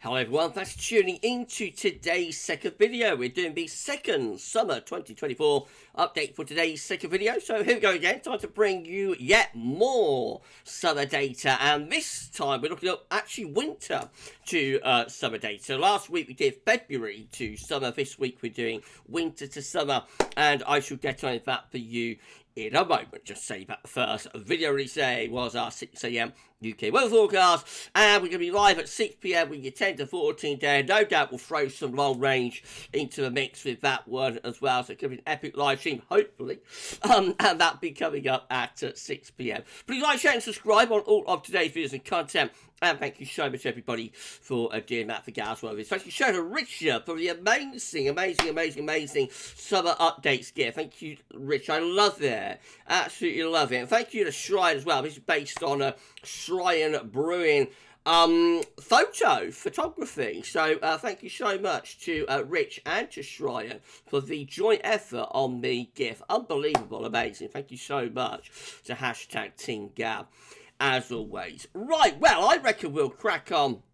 Hello everyone, thanks for tuning into today's second video. We're doing the second summer 2024 update for today's second video. So here we go again, time to bring you yet more summer data. And this time we're looking at actually winter to summer data. Last week we did February to summer. This week we're doing winter to summer. And I shall get on that for you in a moment. Just say that the first video release day was our 6 AM UK weather forecast, and we're going to be live at 6 PM with your 10 to 14 day. No doubt we'll throw some long range into the mix with that one as well, so it could be an epic live stream, hopefully, and that'll be coming up at 6 PM. Please like, share and subscribe on all of today's videos and content. And thank you so much, everybody, for doing that for GavsWeatherVids. Thank you so to Richard for the amazing summer updates gear. Thank you, Rich. I love it. Absolutely love it. And thank you to Shrine as well. This is based on a Shrine Brewing photography. So thank you so much to Rich and to Shrine for the joint effort on the GIF. Unbelievable, amazing. Thank you so much to hashtag Team Gav, as always. Right, well, I reckon we'll crack on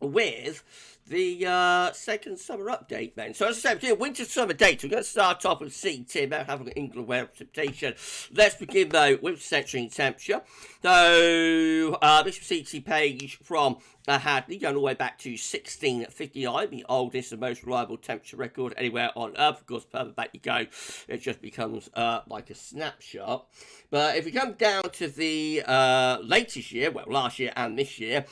with the second summer update then. So as I said, we're doing winter summer data. We're going to start off with CT, about having an England weather precipitation. Let's begin though with century temperature. So this CT page from Hadley, going all the way back to 1659, the oldest and most reliable temperature record anywhere on Earth. Of course, further back you go, it just becomes like a snapshot. But if we come down to the latest year, well, last year and this year,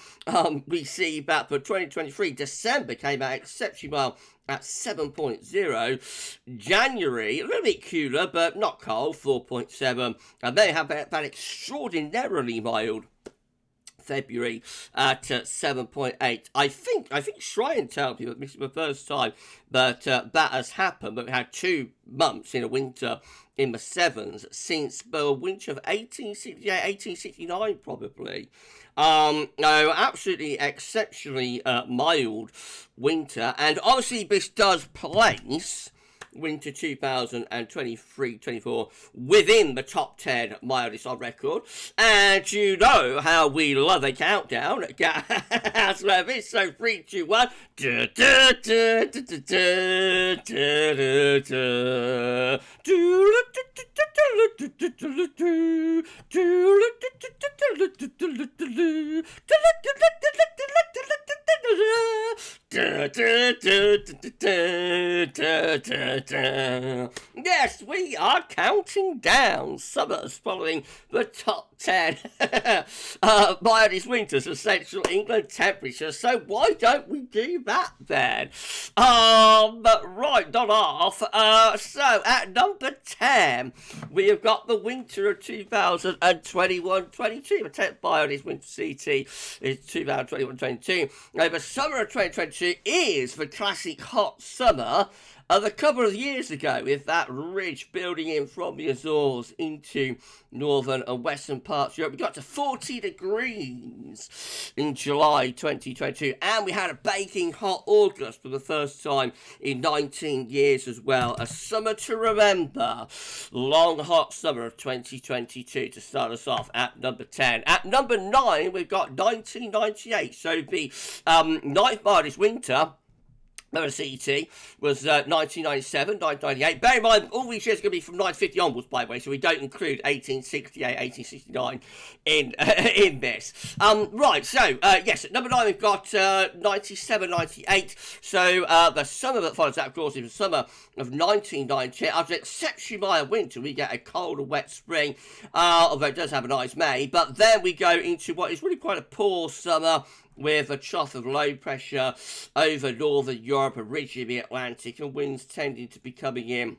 we see that for 2023, December came out exceptionally well at 7.0. January, a little bit cooler, but not cold, 4.7. And they have that extraordinarily mild February at 7.8. I think Shrine tells me that this is the first time that that has happened, but we had 2 months in a winter in the 7s since the winter of 1868, 1869 probably. No, absolutely exceptionally mild winter, and obviously this does place winter 2023-24 within the top 10 mildest on record. And you know how we love a countdown. That's where this. So 3, 2, 1. Yes, we are counting down summers following the top 10 mildest winters of central England temperatures. So why don't we do that then? Right, not off. So at number 10, we have got the winter of 2021-22. The 10th mildest winter CT is 2021-22. The summer of 2022 is the classic hot summer of a couple of years ago, with that ridge building in from the Azores into northern and western parts of Europe. We got to 40 degrees in July 2022, and we had a baking hot August for the first time in 19 years as well. A summer to remember. Long hot summer of 2022 to start us off at number 10. At number 9, we've got 1998, so the 9th mildest winter CT was 1997, 1998. Bear in mind, all these years are going to be from 1950 onwards, by the way, so we don't include 1868, 1869 in this. Right, so, yes, at number 9 we've got 97, 98. So, the summer that follows that, of course, is the summer of 1998. After an exceptionally mild winter, we get a cold and wet spring, although it does have a nice May. But then we go into what is really quite a poor summer, with a trough of low pressure over northern Europe, a ridge in the Atlantic, and winds tending to be coming in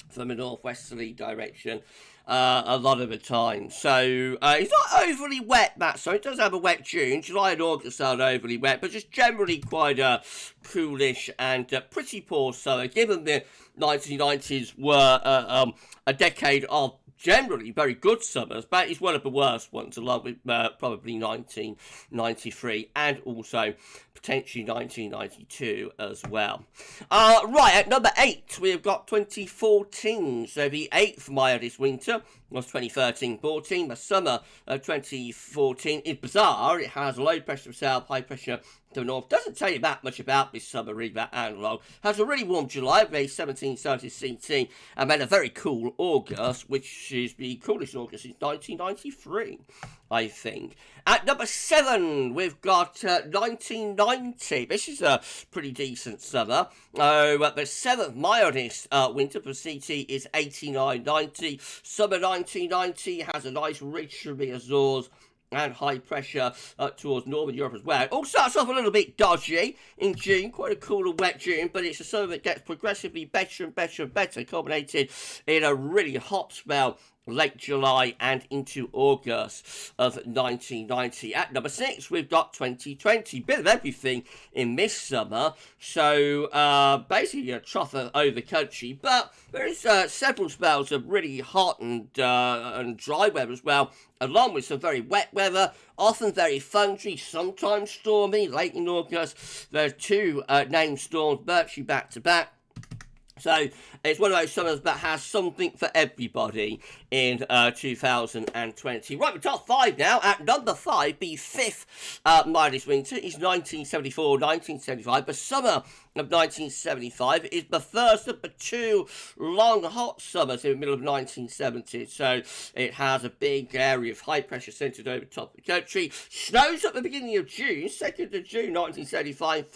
from a northwesterly direction a lot of the time. So it's not overly wet, Matt, so it does have a wet June. July and August aren't overly wet, but just generally quite a coolish and pretty poor summer, given the 1990s were a decade of generally very good summers, but it's one of the worst ones, along with probably 1993 and also potentially 1992 as well. Right, at number 8, we've got 2014. So the 8th mildest winter was 2013-14. The summer of 2014 is bizarre. It has low pressure to the south, high pressure to the north. Doesn't tell you that much about this summer, read that analog. Has a really warm July, very 17 Celsius CT, and then a very cool August, which is the coolest August since 1993, I think. At number 7, we've got 1990. This is a pretty decent summer. The 7th mildest winter for CT is 89-90. Summer 1990 has a nice ridge from the Azores and high pressure towards northern Europe as well. It all starts off a little bit dodgy in June, quite a cool and wet June, but it's a summer that gets progressively better and better and better, culminated in a really hot spell late July and into August of 1990. At number 6, we've got 2020. Bit of everything in this summer. So basically a trough over the country, but there is several spells of really hot and dry weather as well, along with some very wet weather, often very thundery, sometimes stormy. Late in August, there are 2 named storms virtually back to back. So it's one of those summers that has something for everybody in 2020. Right, the top 5 now. At number 5, the 5th mildest winter is 1974-1975. The summer of 1975 is the first of the 2 long hot summers in the middle of 1970s. So it has a big area of high pressure centred over the top of the country. Snows at the beginning of June, 2nd of June 1975,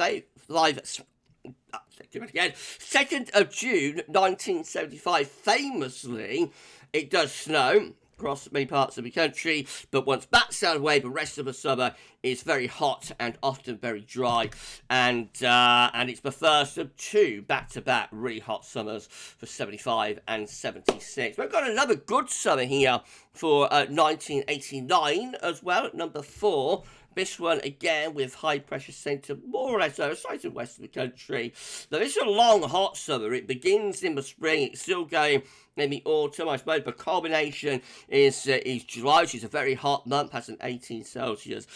2nd of June 1975, famously, it does snow across many parts of the country, but once that's out of the way, the rest of the summer is very hot and often very dry, and it's the first of 2 back-to-back really hot summers for 75 and 76. We've got another good summer here for 1989 as well, at number 4. This one, again, with high pressure centre more or less over slightly west of the country. Now, this is a long, hot summer. It begins in the spring. It's still going in the autumn. I suppose the culmination is July, which is a very hot month. Has an 18 Celsius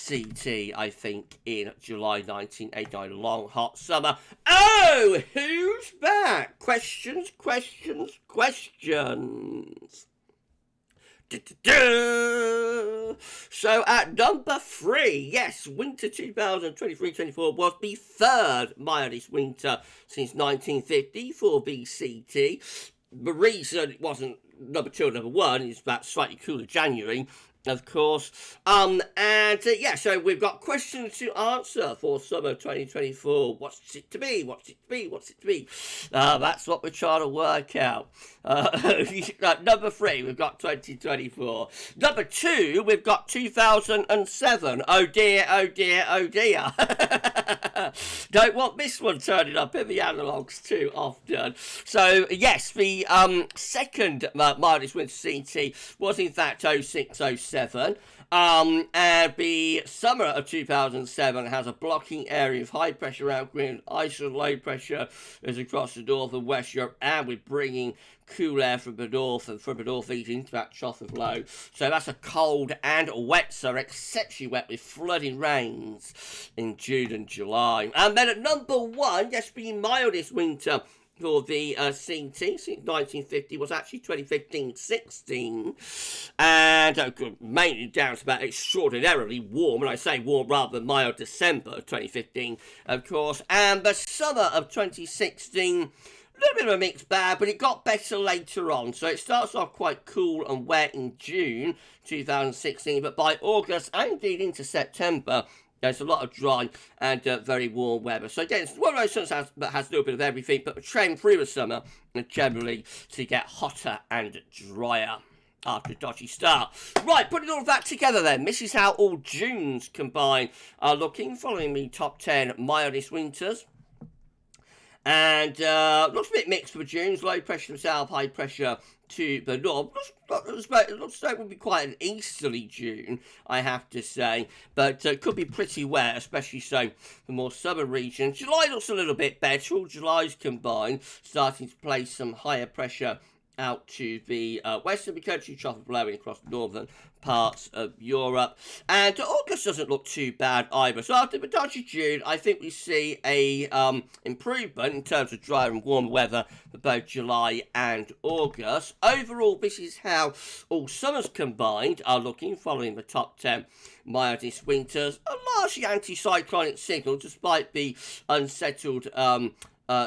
CT, I think, in July 1989. A long, hot summer. Oh, who's back? Questions. So at number 3, yes, winter 2023-24 was the 3rd mildest winter since 1950 for BCT. The reason it wasn't number 2 or number 1 is that slightly cooler January, of course. Yeah, so we've got questions to answer for summer 2024. What's it to be? That's what we're trying to work out. Number 3, we've got 2024. Number 2, we've got 2007. Oh dear. Don't want this one turning up in the analogues too often. So, yes, the 2nd mildest winter CT was in fact 0607. And the summer of 2007 has a blocking area of high pressure outwind, ice and low pressure is across the north and west Europe, and we're bringing cool air from the north and from the northeast into that trough of low. So that's a cold and wet summer, exceptionally wet with flooding rains in June and July. And then at number 1, yes, the mildest winter for the CT since 1950 was actually 2015-16, and mainly down to that extraordinarily warm, and I say warm rather than mild, December of 2015, of course, and the summer of 2016, a little bit of a mixed bag, but it got better later on. So it starts off quite cool and wet in June 2016, but by August and indeed into September, there's a lot of dry and very warm weather. So again, it's one of those summers that has a little bit of everything, but the trend through the summer is generally to get hotter and drier after a dodgy start. Right, putting all of that together then, this is how all Junes combined are looking, following the top 10 mildest winters. And looks a bit mixed for Junes, low pressure to the south, high pressure to the north. Looks like it would be quite an easterly June, I have to say, but could be pretty wet, especially so for more southern regions. July looks a little bit better, all July's combined, starting to place some higher pressure out to the western of the country, trough blowing across northern parts of Europe. And August doesn't look too bad either. So after the touch of June, I think we see a improvement in terms of drier and warmer weather for both July and August. Overall, this is how all summers combined are looking, following the top 10 mildest winters. A largely anti-cyclonic signal, despite the unsettled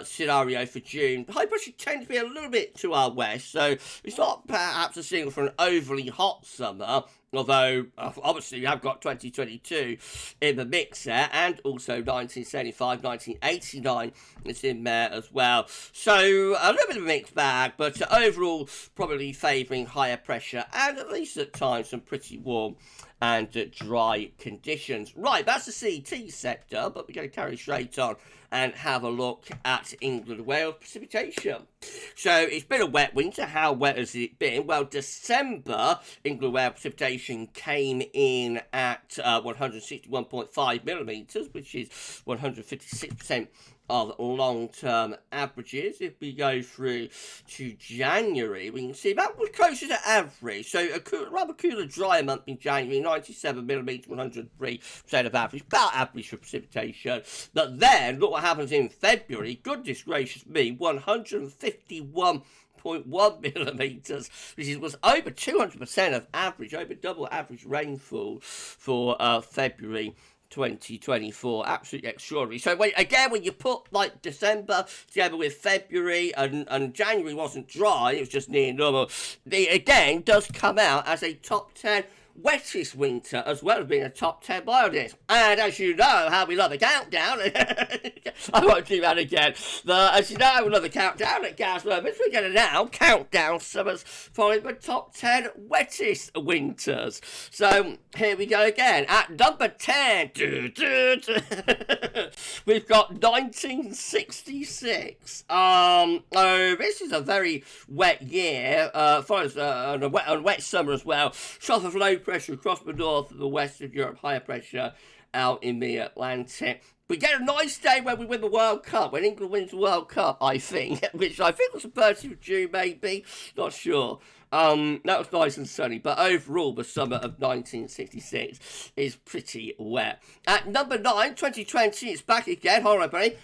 scenario for June. High pressure tends to be a little bit to our west, so it's not perhaps a signal for an overly hot summer, although obviously we have got 2022 in the mix there, and also 1975, 1989 is in there as well. So a little bit of a mixed bag, but overall probably favouring higher pressure and at least at times some pretty warm and dry conditions. Right, that's the CT sector, but we're going to carry straight on and have a look at England and Wales precipitation. So it's been a wet winter. How wet has it been? Well, December England and Wales precipitation came in at 161.5 millimetres, which is 156% of long-term averages. If we go through to January, we can see that was closer to average. So a rather cooler, drier month in January, 97 millimetres, 103% of average, about average for precipitation. But then, look what happens in February. Goodness gracious me, 151.1 millimetres, which was over 200% of average, over double average rainfall for February 2024. Absolutely extraordinary. So when you put like December together with February, and January wasn't dry, it was just near normal, it again does come out as a top 10 wettest winter, as well as being a top 10 mildest. And as you know how we love a countdown, I won't do that again. As you know how we love a countdown at GavsWeatherVids, we're going to now count down summers following the top 10 wettest winters. So here we go again. At number 10, we've got 1966. This is a very wet year, follows on a wet summer as well. Trough of low pressure across the north and the west of Europe, higher pressure out in the Atlantic. We get a nice day when we win the World Cup, when England wins the World Cup, I think, which I think was the 30th of June, maybe, not sure. That was nice and sunny, but overall the summer of 1966 is pretty wet. At number 9, 2020, it's back again. Hold on, buddy.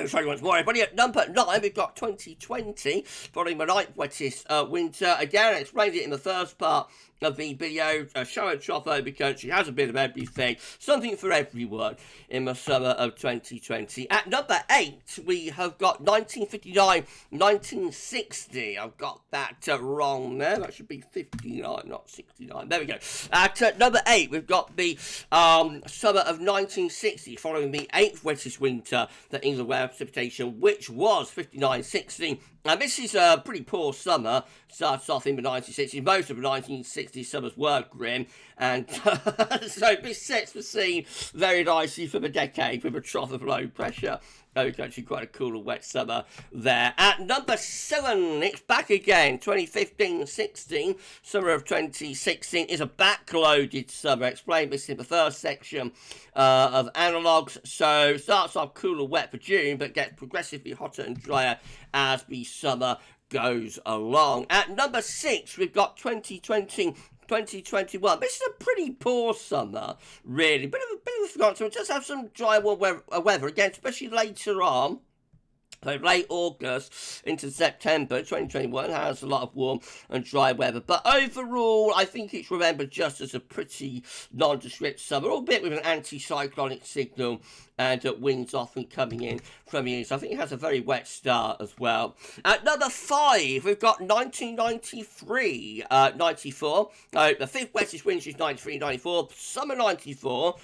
Sorry once more, everybody. At number 9, we've got 2020, following the ninth wettest winter. Again, I explained it in the first part of the video. Show and trough over country has a bit of everything, something for everyone in the summer of 2020. At number 8, we have got 1959, 1960. I've got that wrong there. That should be 59, not 69. There we go. At number 8, we've got the summer of 1960, following the 8th wettest winter that England were precipitation, which was 59-60. Now, this is a pretty poor summer. Starts off in the 1960s. Most of the 1960s summers were grim. And so this sets the scene very nicely for the decade with a trough of low pressure. Actually quite a cool and wet summer there. At number 7, it's back again. 2015-16. Summer of 2016 is a backloaded summer. I explained this in the first section of analogues. So starts off cool and wet for June, but gets progressively hotter and drier as the summer goes along. At number 6, we've got 2020. 2021. This is a pretty poor summer, really. Bit of a forgotten summer. Just have some dry, warm weather again, especially later on. So late August into September 2021 has a lot of warm and dry weather. But overall, I think it's remembered just as a pretty nondescript summer, albeit with an anti-cyclonic signal and winds often coming in from the east. I think it has a very wet start as well. At number 5, we've got 1993, 94. The 5th wettest winter is 93, 94. Summer 94.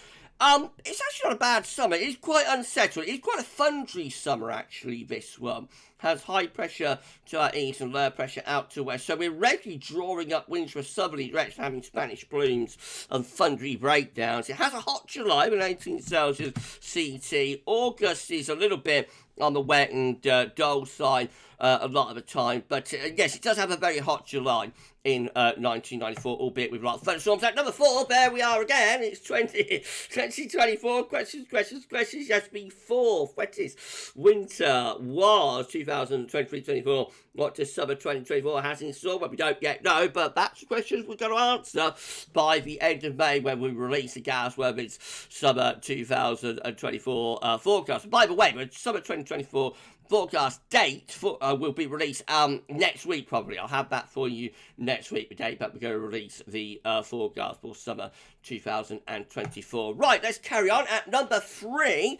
It's actually not a bad summer. It's quite unsettled. It's quite a thundery summer, actually, this one. Has high pressure to our east and low pressure out to west. So we're regularly drawing up winds from a southerly direction, having Spanish blooms and thundery breakdowns. It has a hot July with 18 Celsius CT. August is a little bit on the wet and dull side a lot of the time. But yes, it does have a very hot July in 1994, albeit with a lot of thunderstorms. At number 4, there we are again. It's 2024. Questions. Yes, the 4th wettest winter was 2000. 2023-24, what does summer 2024 has in store? Well, we don't yet know, but that's the questions we're going to answer by the end of May when we release the GavsWeatherVids Summer 2024 forecast. By the way, the Summer 2024 forecast date will be released next week, probably. I'll have that for you next week, the date that we're going to release the forecast for summer 2024. Right, let's carry on. At number three,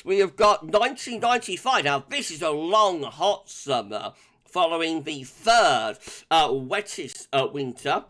we have got 1995. Now, this is a long, hot summer following the third wettest winter,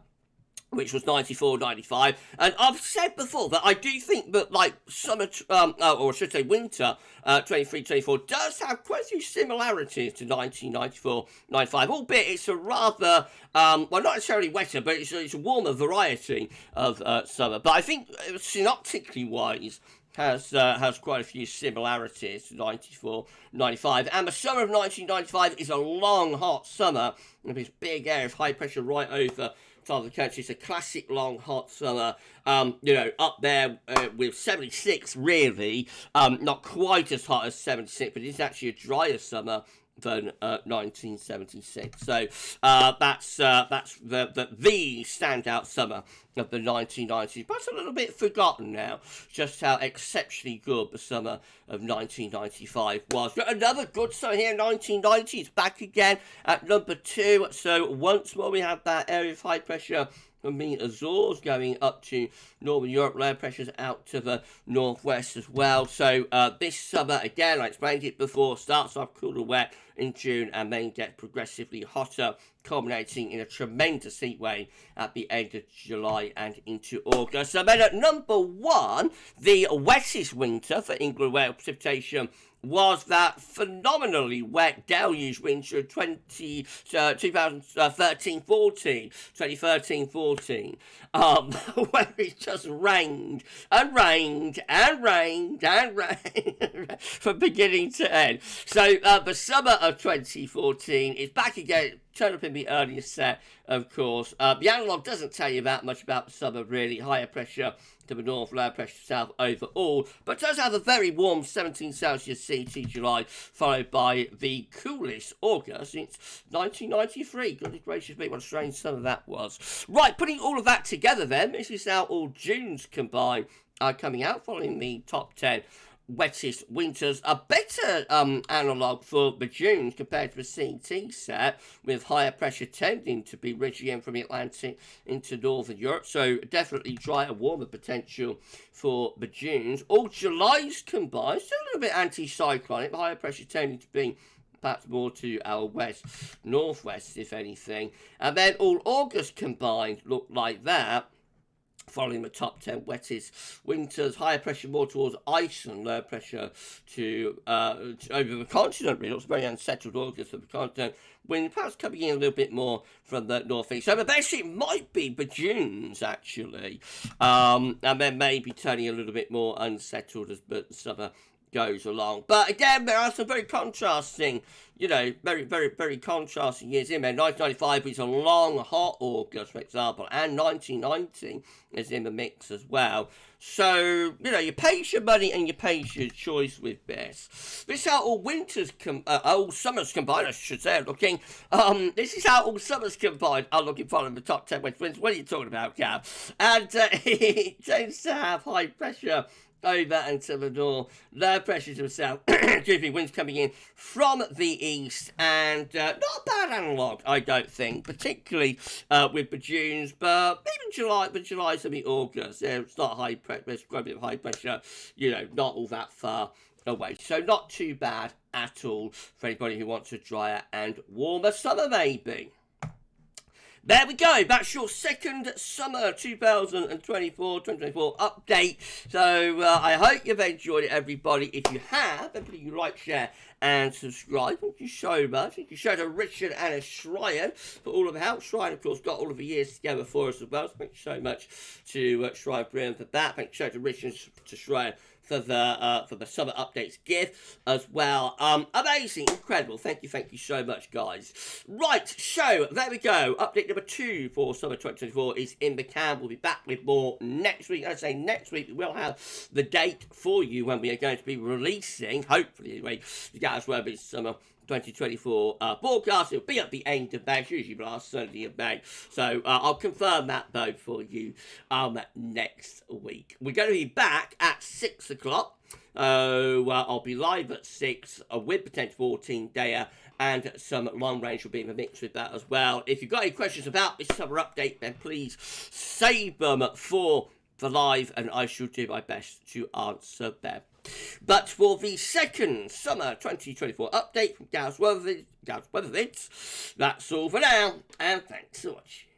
which was 94-95, and I've said before that I do think that, like, summer, or I should say winter 23-24 does have quite a few similarities to 1994-95, albeit it's a rather, well, not necessarily wetter, but it's a warmer variety of summer. But I think, synoptically wise, has quite a few similarities to 94-95, and the summer of 1995 is a long, hot summer with this big area of high pressure right over of the country. It's a classic long hot summer, up there with 76 really, not quite as hot as 76, but it's actually a drier summer than 1976. So that's the standout summer of the 1990s, but it's a little bit forgotten now just how exceptionally good the summer of 1995 was. But another good summer here in 1990s, back again at number 2. So once more we have that area of high pressure from the Azores going up to Northern Europe, low pressures out to the northwest as well. So this summer, again, I explained it before, starts off cool and wet in June and then gets progressively hotter, culminating in a tremendous heat wave at the end of July and into August. So then at number 1, the wettest winter for England Wales precipitation was that phenomenally wet deluge winter of 2013-14, where it just rained and rained and rained and rained from beginning to end. So the summer of 2014 is back again. Turn up in the earlier set, of course. The analogue doesn't tell you that much about the summer, really. Higher pressure to the north, lower pressure south overall, but does have a very warm 17 Celsius CT July, followed by the coolest August since 1993. Goodness gracious me, what a strange summer that was. Right, putting all of that together then, this is how all Junes combine coming out, following the top 10 wettest winters. A better analogue for the Junes compared to the CT set, with higher pressure tending to be reaching in from the Atlantic into Northern Europe, so definitely drier, warmer potential for the Junes. All Julys combined, still a little bit anti-cyclonic, but higher pressure tending to be perhaps more to our west, northwest, if anything. And then all August combined look like that, following the top 10 wettest winters. Higher pressure more towards Iceland, lower pressure to over the continent. Really, it was very unsettled August of the continent. Wind perhaps coming in a little bit more from the northeast. So the best it might be the Junes, actually, and then maybe turning a little bit more unsettled as the summer goes along. But again, there are some very contrasting, very contrasting years in there. 1995 is a long, hot August, for example, and 1990 is in the mix as well. So, you pays your money and you pays your choice with this. This is how all all summers combined, I should say, looking. This is how all summers combined are looking following the top 10 west winds. What are you talking about, Gav? And it tends to have high pressure over and to the north, low pressure to the south, winds coming in from the east, and not a bad analogue, I don't think, particularly with the Junes, but even July, but July's and the August, it's not high pressure, there's quite a bit of high pressure, not all that far away, so not too bad at all for anybody who wants a drier and warmer summer, maybe. There we go, that's your second summer 2024 update. So I hope you've enjoyed it, everybody. If you have, please you like, share and subscribe. Thank you so much. Thank you so to Richard and Shryan for all of the help. Shryan, of course, got all of the years together for us as well. So thank you so much to Shryan Brian for that. Thank you so to Richard and to Shryan for the summer updates gift as well. Amazing, incredible. Thank you so much, guys. Right, so there we go. Update number 2 for summer 2024 is in the can. We'll be back with more next week. I say next week, we'll have the date for you when we are going to be releasing, hopefully anyway, the GWV Summer 2024 forecast. It'll be at the end of May, it's usually the last Sunday of May. So I'll confirm that though for you next week. We're going to be back at 6 o'clock. I'll be live at 6 with potential 14 dayer, and some long range will be in the mix with that as well. If you've got any questions about this summer update, then please save them for the live, and I shall do my best to answer them. But for the second summer 2024 update from GavsWeatherVids, that's all for now, and thanks for watching.